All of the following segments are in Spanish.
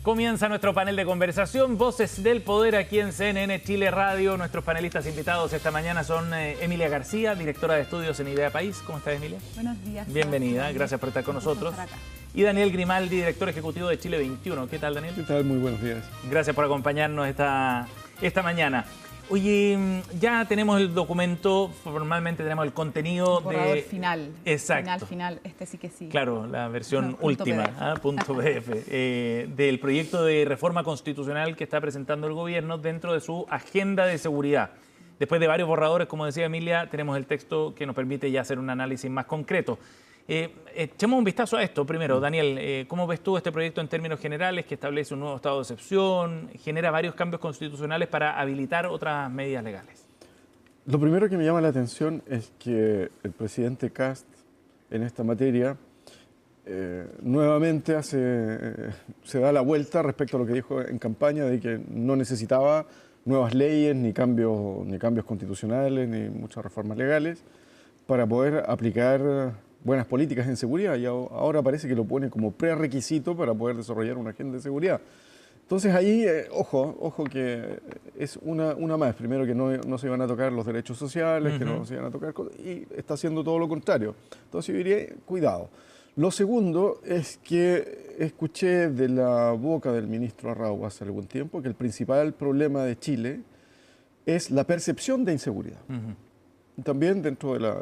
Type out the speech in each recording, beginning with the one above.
Comienza nuestro panel de conversación, Voces del Poder aquí en CNN Chile Radio. Nuestros panelistas invitados esta mañana son Emilia García, directora de estudios en Idea País. ¿Cómo estás, Emilia? Buenos días. Bienvenida, gracias por estar con nosotros. Y Daniel Grimaldi, director ejecutivo de Chile 21. ¿Qué tal, Daniel? ¿Qué tal? Muy buenos días. Gracias por acompañarnos esta mañana. Oye, ya tenemos el documento, formalmente tenemos el contenido de... final. Exacto. Final, este sí que sí. Claro, la versión última, .pdf, del proyecto de reforma constitucional que está presentando el gobierno dentro de su agenda de seguridad. Después de varios borradores, como decía Emilia, tenemos el texto que nos permite ya hacer un análisis más concreto. Echemos un vistazo a esto primero. Daniel, ¿cómo ves tú este proyecto en términos generales que establece un nuevo estado de excepción, genera varios cambios constitucionales para habilitar otras medidas legales? Lo primero que me llama la atención es que el presidente Kast en esta materia nuevamente se da la vuelta respecto a lo que dijo en campaña de que no necesitaba nuevas leyes, ni cambios constitucionales, ni muchas reformas legales para poder aplicar buenas políticas en seguridad, y ahora parece que lo pone como prerequisito para poder desarrollar una agenda de seguridad. Entonces ahí, ojo que es una más. Primero que no se iban a tocar los derechos sociales, que no se iban a tocar cosas, y está haciendo todo lo contrario. Entonces yo diría, cuidado. Lo segundo es que escuché de la boca del ministro Arrau hace algún tiempo que el principal problema de Chile es la percepción de inseguridad. También dentro del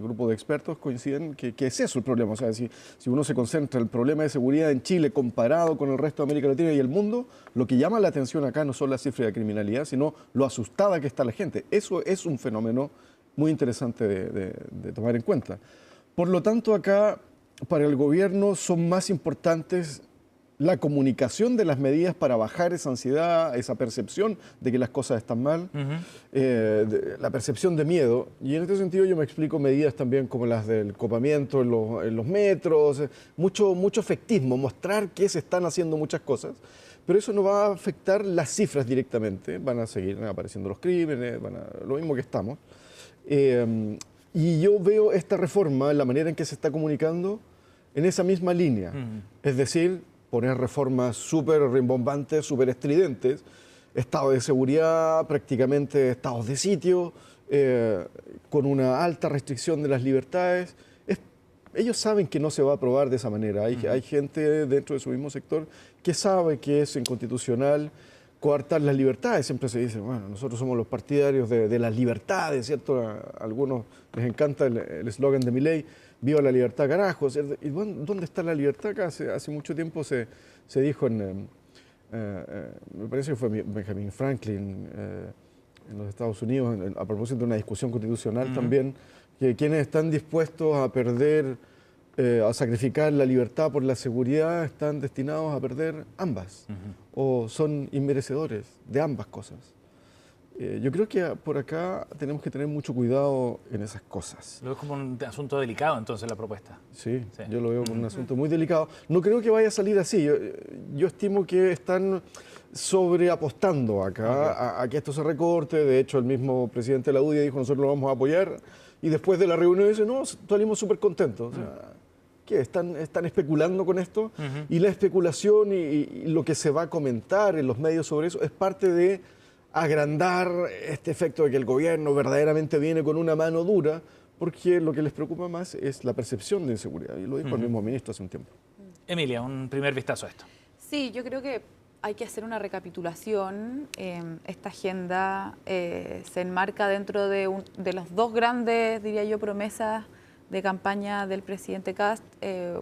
grupo de expertos coinciden que es eso el problema. O sea, si uno se concentra en el problema de seguridad en Chile comparado con el resto de América Latina y el mundo, lo que llama la atención acá no son las cifras de criminalidad, sino lo asustada que está la gente. Eso es un fenómeno muy interesante de tomar en cuenta. Por lo tanto, acá para el gobierno son más importantes la comunicación de las medidas para bajar esa ansiedad, esa percepción de que las cosas están mal, la percepción de miedo. Y en este sentido yo me explico medidas también como las del copamiento en los metros, mucho efectismo, mostrar que se están haciendo muchas cosas, pero eso no va a afectar las cifras directamente, van a seguir apareciendo los crímenes, lo mismo que estamos. Y yo veo esta reforma, la manera en que se está comunicando, en esa misma línea, es decir, poner reformas súper rimbombantes, súper estridentes, estado de seguridad, prácticamente estados de sitio, con una alta restricción de las libertades. Ellos saben que no se va a aprobar de esa manera. Hay gente dentro de su mismo sector que sabe que es inconstitucional coartar las libertades. Siempre se dice, bueno, nosotros somos los partidarios de las libertades, ¿cierto? A algunos les encanta el eslogan de Milei, viva la libertad, carajo. ¿Y dónde está la libertad? Acá hace mucho tiempo se dijo me parece que fue Benjamin Franklin en los Estados Unidos, a propósito de una discusión constitucional también, que quienes están dispuestos a perder, a sacrificar la libertad por la seguridad, están destinados a perder ambas, o son inmerecedores de ambas cosas. Yo creo que por acá tenemos que tener mucho cuidado en esas cosas. Lo veo como un asunto delicado, entonces, la propuesta. Sí, yo lo veo como un asunto muy delicado. No creo que vaya a salir así. Yo estimo que están sobreapostando acá a que esto se recorte. De hecho, el mismo presidente de la UDI dijo, nosotros lo vamos a apoyar. Y después de la reunión dice, no, salimos súper contentos. O sea, ¿qué? ¿Están especulando con esto? Y la especulación y lo que se va a comentar en los medios sobre eso es parte de agrandar este efecto de que el gobierno verdaderamente viene con una mano dura, porque lo que les preocupa más es la percepción de inseguridad, y lo dijo el mismo ministro hace un tiempo. Emilia, un primer vistazo a esto. Sí, yo creo que hay que hacer una recapitulación. Esta agenda se enmarca dentro de las dos grandes, diría yo, promesas de campaña del presidente Kast.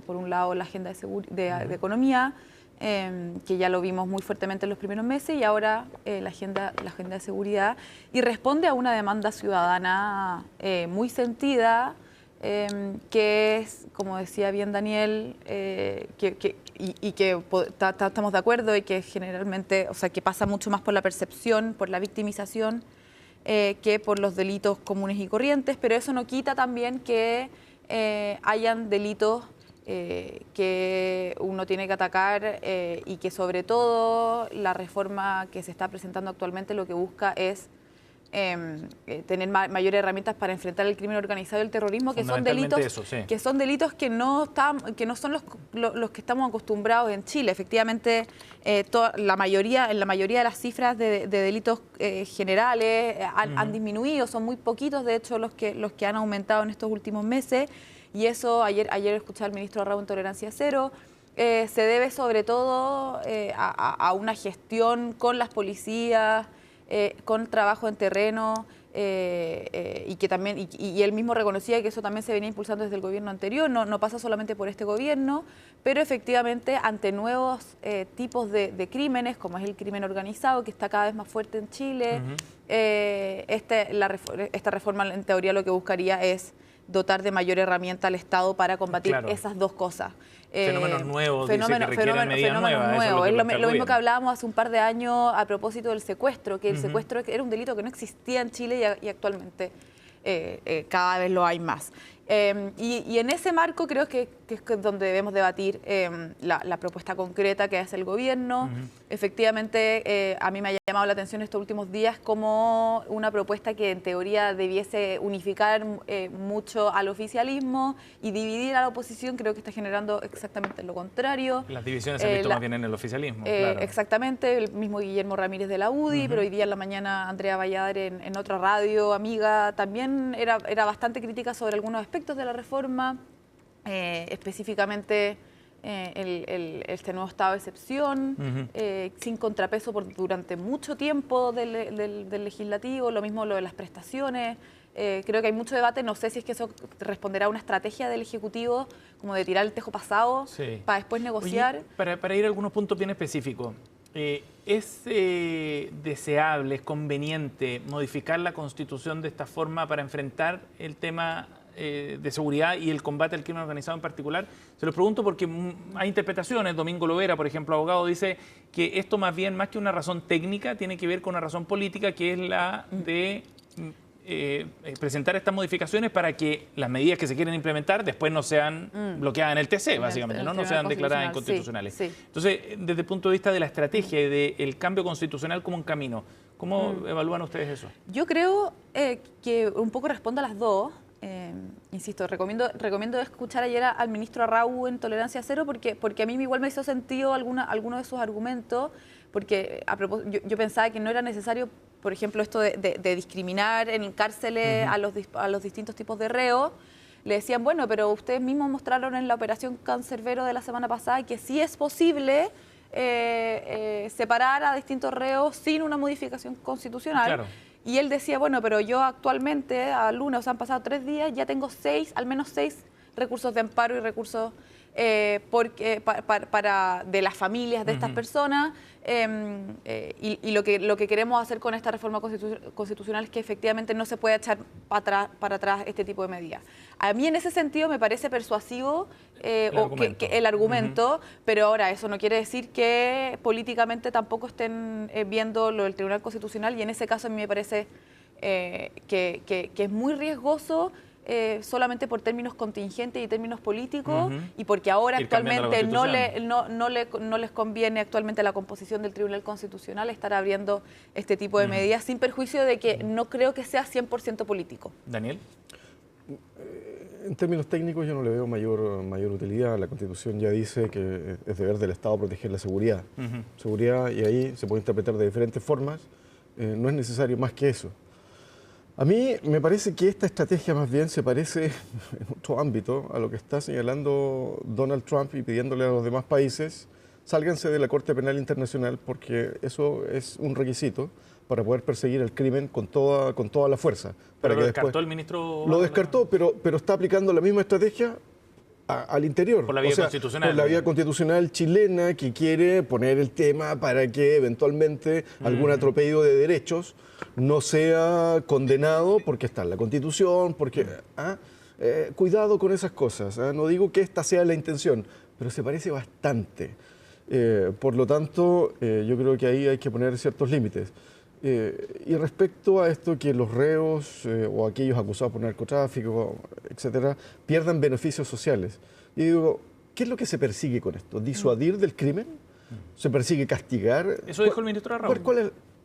Por un lado, la agenda de economía, que ya lo vimos muy fuertemente en los primeros meses, y ahora la agenda de seguridad, y responde a una demanda ciudadana muy sentida, que es, como decía bien Daniel, que estamos de acuerdo, y que generalmente, o sea, que pasa mucho más por la percepción, por la victimización, que por los delitos comunes y corrientes, pero eso no quita también que hayan delitos que uno tiene que atacar, y que sobre todo la reforma que se está presentando actualmente lo que busca es tener mayores herramientas para enfrentar el crimen organizado y el terrorismo, que son delitos que no son los que estamos acostumbrados en Chile. Efectivamente, en la mayoría de las cifras de delitos generales han disminuido, son muy poquitos, de hecho, los que han aumentado en estos últimos meses. Y eso, ayer escuché al ministro Raúl en Tolerancia Cero, se debe sobre todo a una gestión con las policías, con trabajo en terreno, y que también y él mismo reconocía que eso también se venía impulsando desde el gobierno anterior, no pasa solamente por este gobierno, pero efectivamente ante nuevos tipos de crímenes, como es el crimen organizado, que está cada vez más fuerte en Chile, esta reforma en teoría lo que buscaría es dotar de mayor herramienta al Estado para combatir esas dos cosas. Fenómenos nuevos, dice que requieren medidas nuevas. Es lo mismo que hablábamos hace un par de años a propósito del secuestro, que el secuestro era un delito que no existía en Chile y actualmente cada vez lo hay más. Y en ese marco creo que es donde debemos debatir la propuesta concreta que hace el gobierno. Efectivamente, a mí me ha llamado la atención estos últimos días como una propuesta que en teoría debiese unificar mucho al oficialismo y dividir a la oposición. Creo que está generando exactamente lo contrario. Las divisiones se han visto más bien en el oficialismo. Claro. Exactamente, el mismo Guillermo Ramírez de la UDI, pero hoy día en la mañana Andrea Valladares en otra radio amiga también era bastante crítica sobre algunos aspectos de la reforma, específicamente este nuevo estado de excepción, sin contrapeso durante mucho tiempo del legislativo, lo mismo lo de las prestaciones. Creo que hay mucho debate, no sé si es que eso responderá a una estrategia del Ejecutivo, como de tirar el tejo pasado para después negociar. Oye, para ir a algunos puntos bien específicos, ¿es deseable, es conveniente modificar la Constitución de esta forma para enfrentar el tema de seguridad y el combate al crimen organizado en particular? Se lo pregunto porque hay interpretaciones. Domingo Lovera, por ejemplo, abogado, dice que esto más bien, más que una razón técnica, tiene que ver con una razón política, que es la de presentar estas modificaciones para que las medidas que se quieren implementar después no sean bloqueadas en el TC, básicamente, no sean declaradas inconstitucionales. Sí. Entonces, desde el punto de vista de la estrategia y del cambio constitucional como un camino, ¿cómo evalúan ustedes eso? Yo creo que un poco responde a las dos. Insisto, recomiendo escuchar ayer al ministro Arrau en Tolerancia Cero porque a mí igual me hizo sentido alguno de sus argumentos, porque yo pensaba que no era necesario, por ejemplo, esto de discriminar en cárceles a los distintos tipos de reos. Le decían, bueno, pero ustedes mismos mostraron en la operación Cancerbero de la semana pasada que sí es posible separar a distintos reos sin una modificación constitucional. Claro. Y él decía, bueno, pero yo actualmente, al lunes, han pasado 3 días, ya tengo al menos 6 recursos de amparo y recursos de las familias de estas personas. Y lo que queremos hacer con esta reforma constitucional es que efectivamente no se pueda echar para atrás este tipo de medidas. A mí en ese sentido me parece persuasivo el argumento, pero ahora eso no quiere decir que políticamente tampoco estén viendo lo del Tribunal Constitucional, y en ese caso a mí me parece que es muy riesgoso solamente por términos contingentes y términos políticos, y porque ahora actualmente no les conviene actualmente a la composición del Tribunal Constitucional estar abriendo este tipo de medidas, sin perjuicio de que no creo que sea 100% político. Daniel. En términos técnicos yo no le veo mayor utilidad. La Constitución ya dice que es deber del Estado proteger la seguridad. Seguridad, y ahí se puede interpretar de diferentes formas. No es necesario más que eso. A mí me parece que esta estrategia más bien se parece en otro ámbito a lo que está señalando Donald Trump y pidiéndole a los demás países: sálganse de la Corte Penal Internacional, porque eso es un requisito para poder perseguir el crimen con toda la fuerza. Pero lo descartó el ministro. Lo descartó, pero está aplicando la misma estrategia al interior. Por la vía constitucional. Por la vía constitucional chilena, que quiere poner el tema para que eventualmente algún atropello de derechos no sea condenado porque está en la Constitución, porque... cuidado con esas cosas. No digo que esta sea la intención, pero se parece bastante. Por lo tanto, yo creo que ahí hay que poner ciertos límites. Y respecto a esto, que los reos o aquellos acusados por narcotráfico, etcétera, pierdan beneficios sociales. Y digo, ¿qué es lo que se persigue con esto? ¿Disuadir del crimen? ¿Se persigue castigar? Eso dijo el ministro Arrau.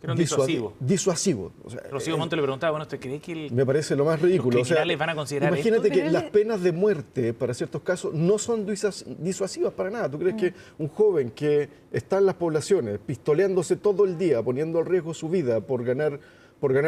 Que era un disuasivo. Disuasivo. O sea, Rocío Monte le preguntaba, bueno, ¿usted cree que me parece lo más ridículo. los criminales van a considerar imagínate esto? que las penas de muerte para ciertos casos no son disuasivas para nada. ¿Tú crees que un joven que está en las poblaciones pistoleándose todo el día, poniendo en riesgo su vida por ganar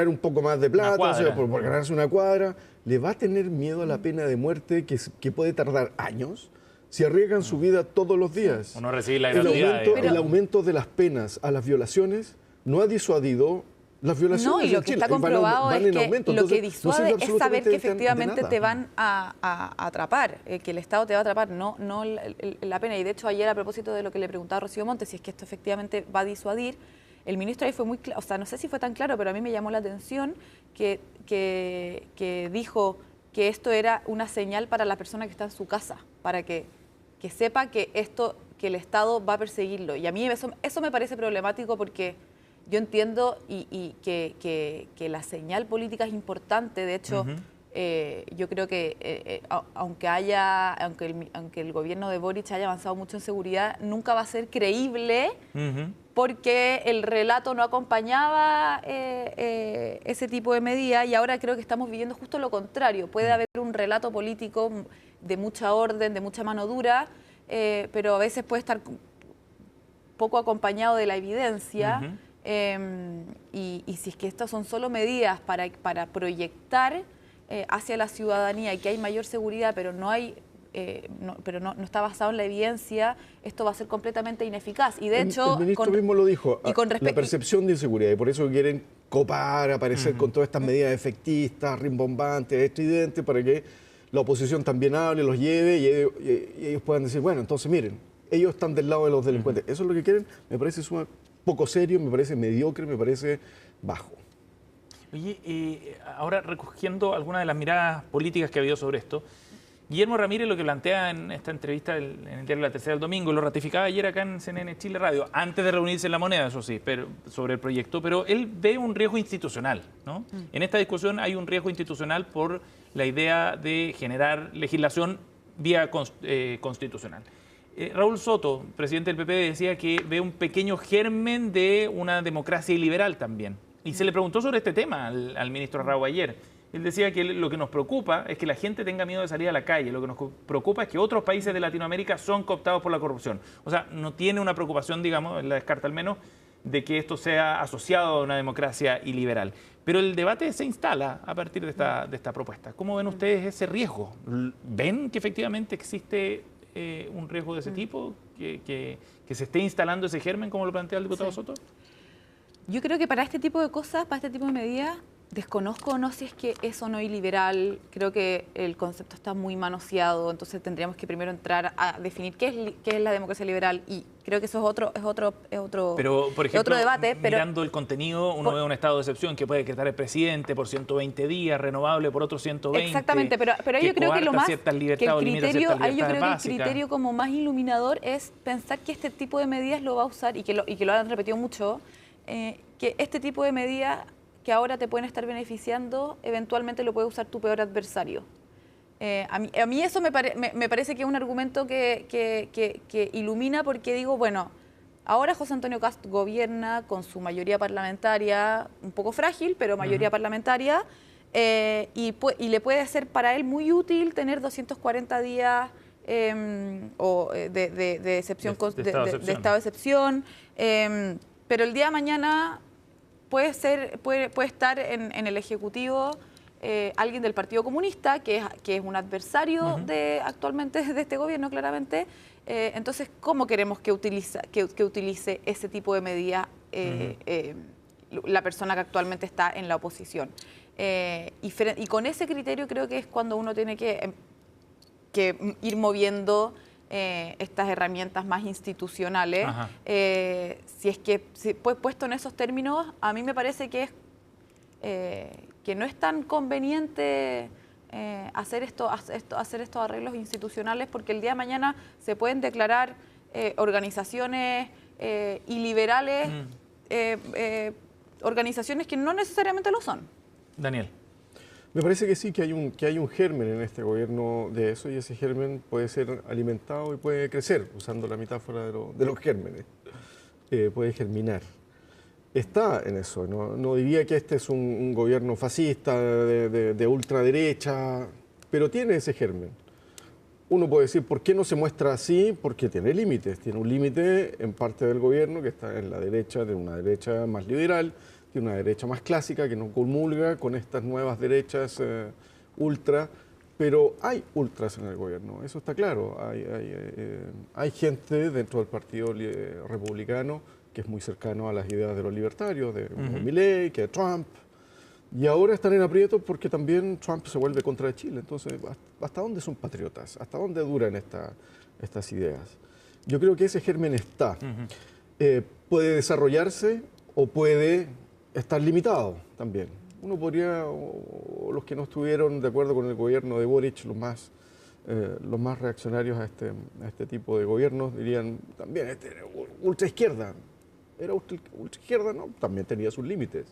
un poco más de plata, o sea, por ganarse una cuadra, le va a tener miedo a la pena de muerte que puede tardar años si arriesgan su vida todos los días? Uno recibe la gratuidad. El aumento de las penas a las violaciones no ha disuadido las violaciones. No, y lo que está comprobado es que lo que disuade es saber que efectivamente te van a atrapar, que el Estado te va a atrapar, no la pena. Y de hecho ayer, a propósito de lo que le preguntaba a Rocío Montes, si es que esto efectivamente va a disuadir, el ministro ahí fue muy claro, o sea, no sé si fue tan claro, pero a mí me llamó la atención que dijo que esto era una señal para la persona que está en su casa, para que sepa que el Estado va a perseguirlo. Y a mí eso me parece problemático porque yo entiendo y que la señal política es importante. De hecho, yo creo que aunque el gobierno de Boric haya avanzado mucho en seguridad, nunca va a ser creíble porque el relato no acompañaba ese tipo de medidas, y ahora creo que estamos viviendo justo lo contrario. Puede haber un relato político de mucha orden, de mucha mano dura, pero a veces puede estar poco acompañado de la evidencia. Y si es que estas son solo medidas para proyectar hacia la ciudadanía y que hay mayor seguridad, pero no está basado en la evidencia, esto va a ser completamente ineficaz. Y de hecho, el ministro mismo lo dijo, la percepción de inseguridad, y por eso quieren copar, aparecer con todas estas medidas efectistas, rimbombantes, estridentes, para que la oposición también hable, los lleve y ellos puedan decir, bueno, entonces miren, ellos están del lado de los delincuentes. Eso es lo que quieren, me parece poco serio, me parece mediocre, me parece bajo. Oye, ahora recogiendo algunas de las miradas políticas que ha habido sobre esto, Guillermo Ramírez lo que plantea en esta entrevista en el diario La Tercera del domingo, lo ratificaba ayer acá en CNN Chile Radio, antes de reunirse en La Moneda, eso sí, pero sobre el proyecto, pero él ve un riesgo institucional, ¿no? En esta discusión hay un riesgo institucional por la idea de generar legislación vía constitucional. Raúl Soto, presidente del PP, decía que ve un pequeño germen de una democracia iliberal también. Y se le preguntó sobre este tema al ministro Raúl ayer. Él decía que lo que nos preocupa es que la gente tenga miedo de salir a la calle. Lo que nos preocupa es que otros países de Latinoamérica son cooptados por la corrupción. O sea, no tiene una preocupación, digamos, la descarta al menos, de que esto sea asociado a una democracia iliberal. Pero el debate se instala a partir de esta propuesta. ¿Cómo ven ustedes ese riesgo? ¿Ven que efectivamente existe un riesgo de ese tipo? ¿Que se esté instalando ese germen, como lo plantea el diputado Soto? Yo creo que para este tipo de cosas, para este tipo de medidas, desconozco o no si es que es o no iliberal. Creo que el concepto está muy manoseado, entonces tendríamos que primero entrar a definir qué es la democracia liberal, y creo que eso es otro pero, por ejemplo, otro debate. Mirando el contenido, uno ve un estado de excepción que puede decretar el presidente por 120 días, renovable por otros 120. Exactamente, pero yo creo que lo más, que el criterio como más iluminador es pensar que este tipo de medidas lo va a usar, y que lo han repetido mucho, que este tipo de medidas que ahora te pueden estar beneficiando, eventualmente lo puede usar tu peor adversario. A mí eso me parece que es un argumento que ilumina, porque digo, bueno, ahora José Antonio Kast gobierna con su mayoría parlamentaria, un poco frágil, pero mayoría parlamentaria, y le puede ser para él muy útil tener 240 días de excepción, de estado de excepción, pero el día de mañana puede estar en el Ejecutivo alguien del Partido Comunista, que es un adversario actualmente de este gobierno, claramente. Entonces, ¿cómo queremos que utilice ese tipo de medidas la persona que actualmente está en la oposición? Y con ese criterio creo que es cuando uno tiene que ir moviendo estas herramientas más institucionales. Si es que, puesto en esos términos, a mí me parece que no es tan conveniente hacer estos arreglos institucionales, porque el día de mañana se pueden declarar organizaciones iliberales, organizaciones que no necesariamente lo son. Daniel. Me parece que sí, que hay un germen en este gobierno de eso, y ese germen puede ser alimentado y puede crecer, usando la metáfora de los gérmenes. Puede germinar. está en eso. No diría que este es un gobierno fascista de ultraderecha, pero tiene ese germen. Uno puede decir, ¿por qué no se muestra así? Porque tiene límites. Tiene un límite en parte del gobierno que está en la derecha, de una derecha más liberal, de una derecha más clásica que no comulga con estas nuevas derechas ultra. Pero hay ultras en el gobierno, eso está claro. Hay gente dentro del Partido Republicano que es muy cercano a las ideas de los libertarios, de Milei, que Trump. Y ahora están en aprietos porque también Trump se vuelve contra Chile. Entonces, ¿hasta dónde son patriotas? ¿Hasta dónde duran estas ideas? Yo creo que ese germen está. Puede desarrollarse o puede estar limitado también. Uno podría, o los que no estuvieron de acuerdo con el gobierno de Boric, los más reaccionarios a este tipo de gobiernos, dirían también, ultra izquierda. Era ultra izquierda, ¿no? También tenía sus límites.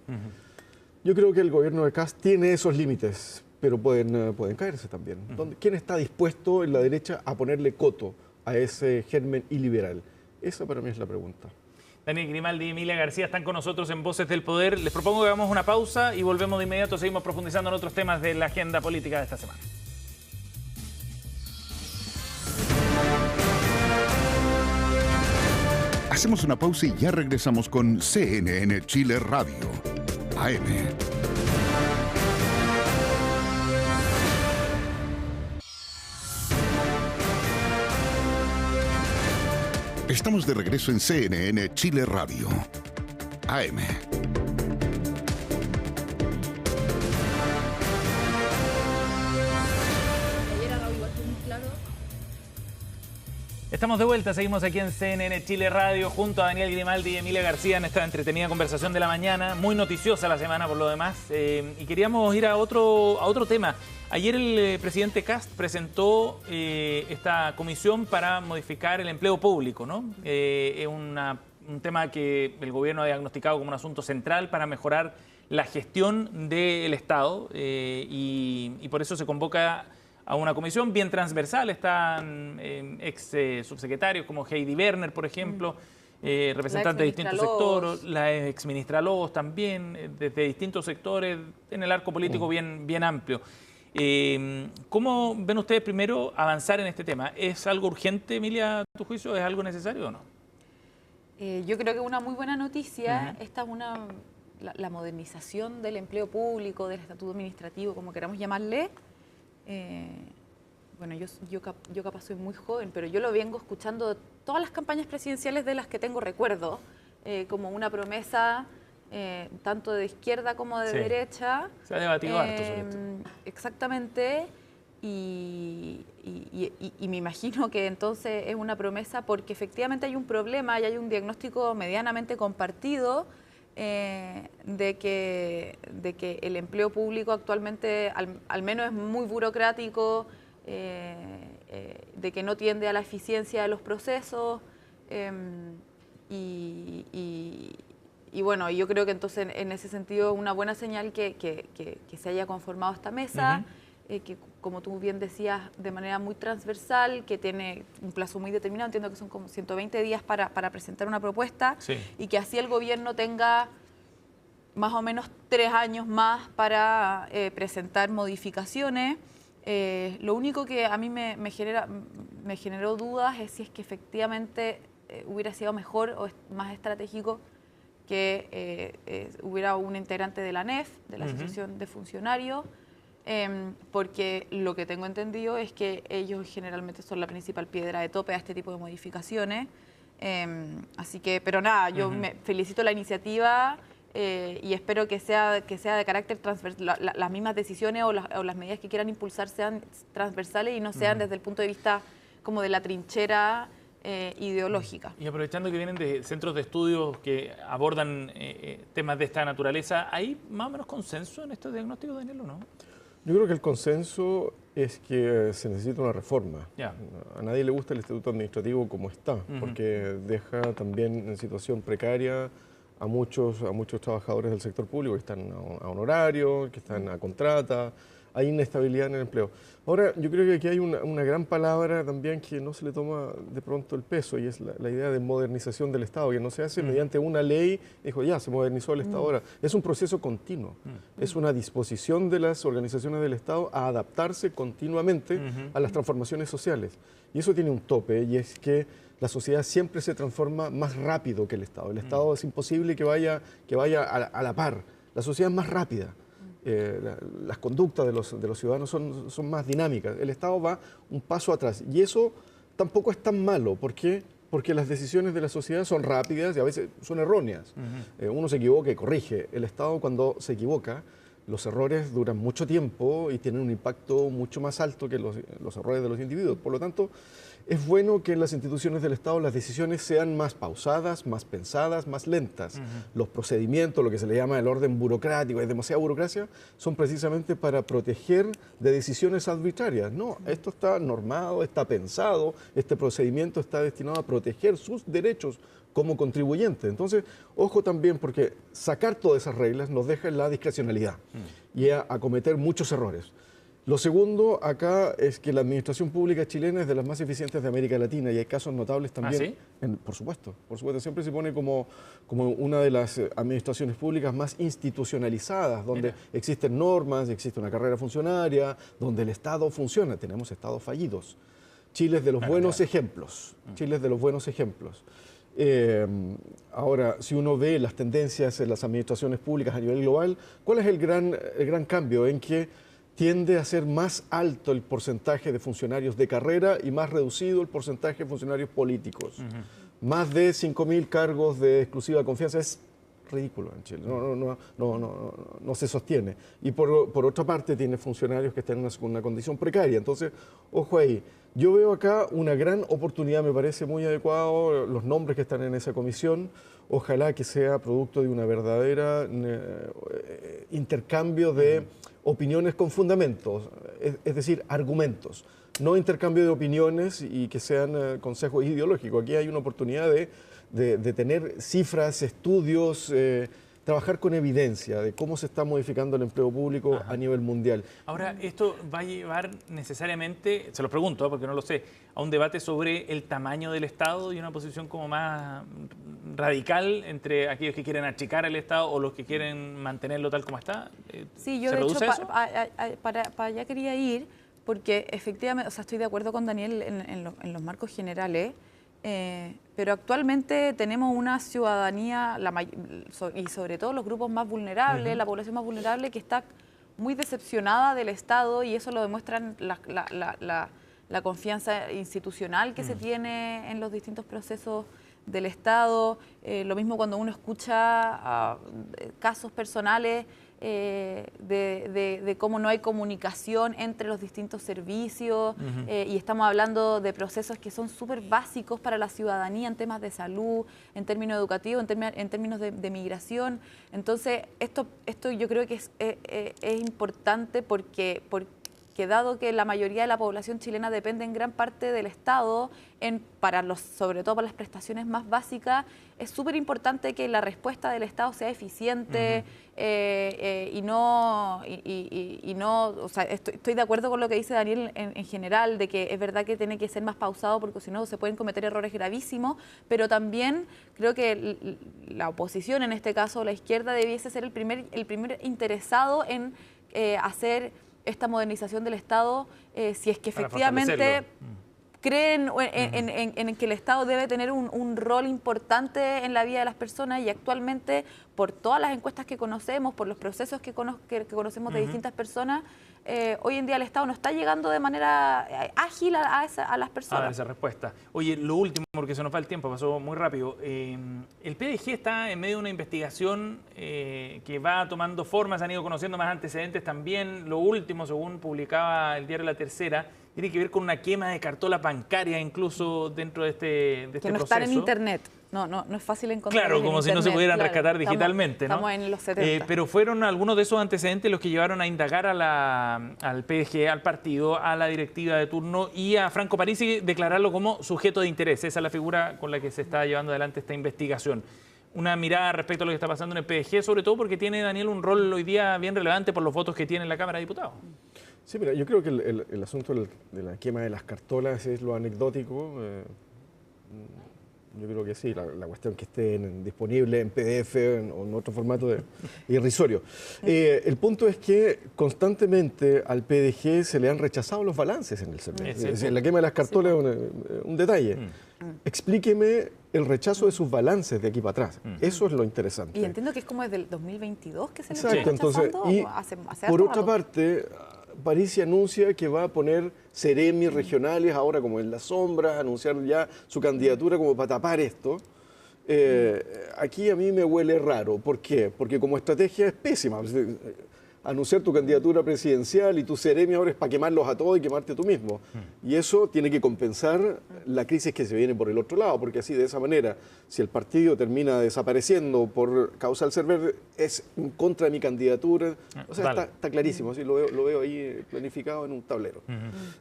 Yo creo que el gobierno de Kast tiene esos límites, pero pueden caerse también. ¿Quién está dispuesto en la derecha a ponerle coto a ese germen iliberal? Esa para mí es la pregunta. Daniel Grimaldi y Emilia García están con nosotros en Voces del Poder. Les propongo que hagamos una pausa y volvemos de inmediato. Seguimos profundizando en otros temas de la agenda política de esta semana. Hacemos una pausa y ya regresamos con CNN Chile Radio, AM. Estamos de regreso en CNN Chile Radio, AM. Estamos de vuelta, seguimos aquí en CNN Chile Radio junto a Daniel Grimaldi y Emilia García en esta entretenida conversación de la mañana, muy noticiosa la semana por lo demás, y queríamos ir a otro tema. Ayer el presidente Kast presentó esta comisión para modificar el empleo público, ¿no? Es un tema que el gobierno ha diagnosticado como un asunto central para mejorar la gestión del Estado y por eso se convoca a una comisión bien transversal. Están ex subsecretarios como Heidi Werner, por ejemplo, representantes de distintos sectores, la ex ministra Lobos también, desde distintos sectores, en el arco político bien amplio. ¿Cómo ven ustedes primero avanzar en este tema? ¿Es algo urgente, Emilia, a tu juicio? ¿Es algo necesario o no? Yo creo que es una muy buena noticia. Esta es la modernización del empleo público, del estatuto administrativo, como queramos llamarle. Bueno, yo capaz soy muy joven, pero yo lo vengo escuchando todas las campañas presidenciales de las que tengo recuerdo, como una promesa tanto de izquierda como de derecha. Se ha debatido harto sobre esto. Exactamente, y me imagino que entonces es una promesa porque efectivamente hay un problema y hay un diagnóstico medianamente compartido de que el empleo público actualmente al menos es muy burocrático, de que no tiende a la eficiencia de los procesos y bueno, yo creo que entonces en ese sentido una buena señal que se haya conformado esta mesa, que como tú bien decías, de manera muy transversal, que tiene un plazo muy determinado, entiendo que son como 120 días para presentar una propuesta, y que así el gobierno tenga más o menos 3 años más para presentar modificaciones. Lo único que a mí me generó dudas es si es que efectivamente hubiera sido mejor o más estratégico que hubiera un integrante de la ANEF, de la Asociación de Funcionarios, porque lo que tengo entendido es que ellos generalmente son la principal piedra de tope a este tipo de modificaciones. Así que, pero nada, yo me felicito la iniciativa y espero que sea de carácter transversal, las mismas decisiones o las medidas que quieran impulsar sean transversales y no sean desde el punto de vista como de la trinchera ideológica. Y aprovechando que vienen de centros de estudios que abordan temas de esta naturaleza, ¿hay más o menos consenso en estos diagnósticos, Daniel, o no? Yo creo que el consenso es que se necesita una reforma. A nadie le gusta el estatuto administrativo como está, porque deja también en situación precaria a muchos trabajadores del sector público que están a honorario, que están a contrata, hay inestabilidad en el empleo. Ahora, yo creo que aquí hay una gran palabra también que no se le toma de pronto el peso, y es la idea de modernización del Estado, que no se hace mediante una ley, dijo ya, se modernizó el Estado ahora. Es un proceso continuo, es una disposición de las organizaciones del Estado a adaptarse continuamente a las transformaciones sociales. Y eso tiene un tope, y es que la sociedad siempre se transforma más rápido que el Estado. El Estado es imposible que vaya a la par. La sociedad es más rápida. Las conductas de los ciudadanos son más dinámicas. El Estado va un paso atrás. Y eso tampoco es tan malo. ¿Por qué? Porque las decisiones de la sociedad son rápidas y a veces son erróneas. Uno se equivoca y corrige. El Estado, cuando se equivoca, los errores duran mucho tiempo y tienen un impacto mucho más alto que los errores de los individuos. Por lo tanto, es bueno que en las instituciones del Estado las decisiones sean más pausadas, más pensadas, más lentas. Los procedimientos, lo que se le llama el orden burocrático, hay demasiada burocracia, son precisamente para proteger de decisiones arbitrarias. No, esto está normado, está pensado, este procedimiento está destinado a proteger sus derechos como contribuyente. Entonces, ojo también, porque sacar todas esas reglas nos deja en la discrecionalidad y a cometer muchos errores. Lo segundo acá es que la administración pública chilena es de las más eficientes de América Latina, y hay casos notables también. ¿Ah, sí? Por supuesto, siempre se pone como una de las administraciones públicas más institucionalizadas, donde existen normas, existe una carrera funcionaria, donde el Estado funciona. Tenemos estados fallidos. Chile es de los buenos ejemplos. Chile es de los buenos ejemplos. Ahora, si uno ve las tendencias en las administraciones públicas a nivel global, ¿cuál es el gran cambio? En que tiende a ser más alto el porcentaje de funcionarios de carrera y más reducido el porcentaje de funcionarios políticos. Más de 5.000 cargos de exclusiva confianza es ridículo en Chile, no se sostiene. Y por otra parte tiene funcionarios que están en una condición precaria. Entonces, ojo ahí. Yo veo acá una gran oportunidad, me parece muy adecuado los nombres que están en esa comisión. Ojalá que sea producto de una verdadera intercambio de opiniones con fundamentos, es decir, argumentos. No intercambio de opiniones y que sean consejos ideológicos. Aquí hay una oportunidad de tener cifras, estudios, trabajar con evidencia de cómo se está modificando el empleo público a nivel mundial. Ahora, ¿esto va a llevar necesariamente, se lo pregunto porque no lo sé, a un debate sobre el tamaño del Estado y una posición como más radical entre aquellos que quieren achicar el Estado o los que quieren mantenerlo tal como está? Sí, yo de hecho para allá quería ir, porque efectivamente, o sea, estoy de acuerdo con Daniel en los marcos generales. Pero actualmente tenemos una ciudadanía, y sobre todo los grupos más vulnerables, la población más vulnerable, que está muy decepcionada del Estado, y eso lo demuestran la confianza institucional que se tiene en los distintos procesos del Estado. Lo mismo cuando uno escucha casos personales de cómo no hay comunicación entre los distintos servicios, y estamos hablando de procesos que son súper básicos para la ciudadanía en temas de salud, en términos educativos, en términos de migración. Entonces, esto yo creo que es importante porque dado que la mayoría de la población chilena depende en gran parte del Estado, sobre todo para las prestaciones más básicas, es súper importante que la respuesta del Estado sea eficiente y no, o sea, estoy de acuerdo con lo que dice Daniel en general, de que es verdad que tiene que ser más pausado porque si no se pueden cometer errores gravísimos, pero también creo que la oposición, en este caso la izquierda, debiese ser el primer interesado en hacer esta modernización del Estado, si es que efectivamente creen en que el Estado debe tener un rol importante en la vida de las personas, y actualmente, por todas las encuestas que conocemos, por los procesos que conocemos de distintas personas, hoy en día el Estado no está llegando de manera ágil a las personas. A dar esa respuesta. Oye, lo último, porque se nos va el tiempo, pasó muy rápido. El PDG está en medio de una investigación que va tomando formas, han ido conociendo más antecedentes también. Lo último, según publicaba el diario La Tercera, tiene que ver con una quema de cartolas bancarias incluso dentro de este proceso. Que no están en Internet. No es fácil encontrar. Claro, como si no se pudieran rescatar digitalmente, ¿no? Estamos en los 70. Pero fueron algunos de esos antecedentes los que llevaron a indagar al PDG, al partido, a la directiva de turno y a Franco Parisi declararlo como sujeto de interés. Esa es la figura con la que se está llevando adelante esta investigación. Una mirada respecto a lo que está pasando en el PDG, sobre todo porque tiene, Daniel, un rol hoy día bien relevante por los votos que tiene en la Cámara de Diputados. Sí, mira, yo creo que el asunto de la quema de las cartolas es lo anecdótico. Yo creo que sí, la cuestión que estén disponible en PDF o en otro formato irrisorio. El punto es que constantemente al PDG se le han rechazado los balances en el CERVEL. Es decir, la quema de las cartolas es un detalle. Explíqueme el rechazo de sus balances de aquí para atrás. Eso es lo interesante. Y entiendo que es como desde el 2022 que se le está rechazando. Entonces, y por otra parte, Parisi anuncia que va a poner seremis regionales ahora como en la sombra, anunciar ya su candidatura como para tapar esto. Aquí a mí me huele raro. ¿Por qué? Porque como estrategia es pésima. Anunciar tu candidatura presidencial y tu seremi ahora es para quemarlos a todos y quemarte tú mismo. Y eso tiene que compensar la crisis que se viene por el otro lado, porque así de esa manera, si el partido termina desapareciendo por causa del CERVEL, es en contra de mi candidatura. O sea, está clarísimo, ¿sí? Lo veo ahí planificado en un tablero.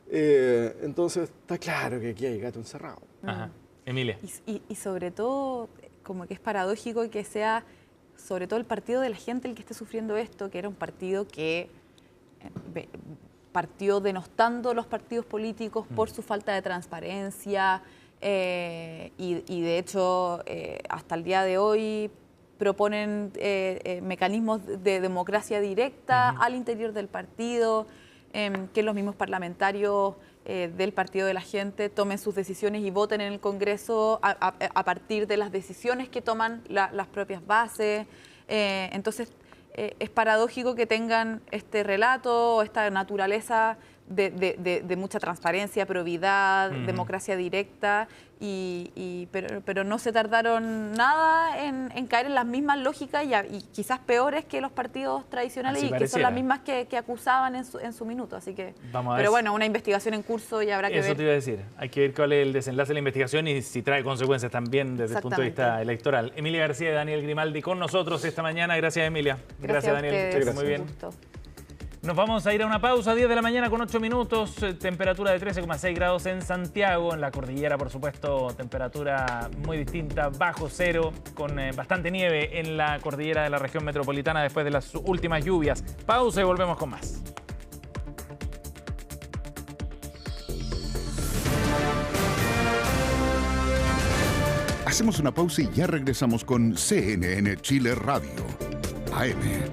Entonces, está claro que aquí hay gato encerrado. Ajá. Emilia. Y sobre todo, como que es paradójico que sea sobre todo el partido de la gente el que esté sufriendo esto, que era un partido que partió denostando los partidos políticos por su falta de transparencia y de hecho hasta el día de hoy proponen mecanismos de democracia directa al interior del partido, que los mismos parlamentarios del partido de la gente tomen sus decisiones y voten en el Congreso a partir de las decisiones que toman las propias bases. Entonces, es paradójico que tengan este relato, esta naturaleza de mucha transparencia, probidad, democracia directa, pero no se tardaron nada en caer en las mismas lógicas y quizás peores que los partidos tradicionales y que son las mismas que acusaban en su minuto. Así que, pero bueno, una investigación en curso y habrá que ver. Eso te iba a decir. Hay que ver cuál es el desenlace de la investigación y si trae consecuencias también desde el punto de vista electoral. Emilia García y Daniel Grimaldi con nosotros esta mañana. Gracias, Emilia. Gracias Daniel. Gracias. Muy bien. Nos vamos a ir a una pausa, 10 de la mañana con 8 minutos, temperatura de 13,6 grados en Santiago, en la cordillera por supuesto, temperatura muy distinta, bajo cero, con bastante nieve en la cordillera de la región metropolitana después de las últimas lluvias. Pausa y volvemos con más. Hacemos una pausa y ya regresamos con CNN Chile Radio, AM.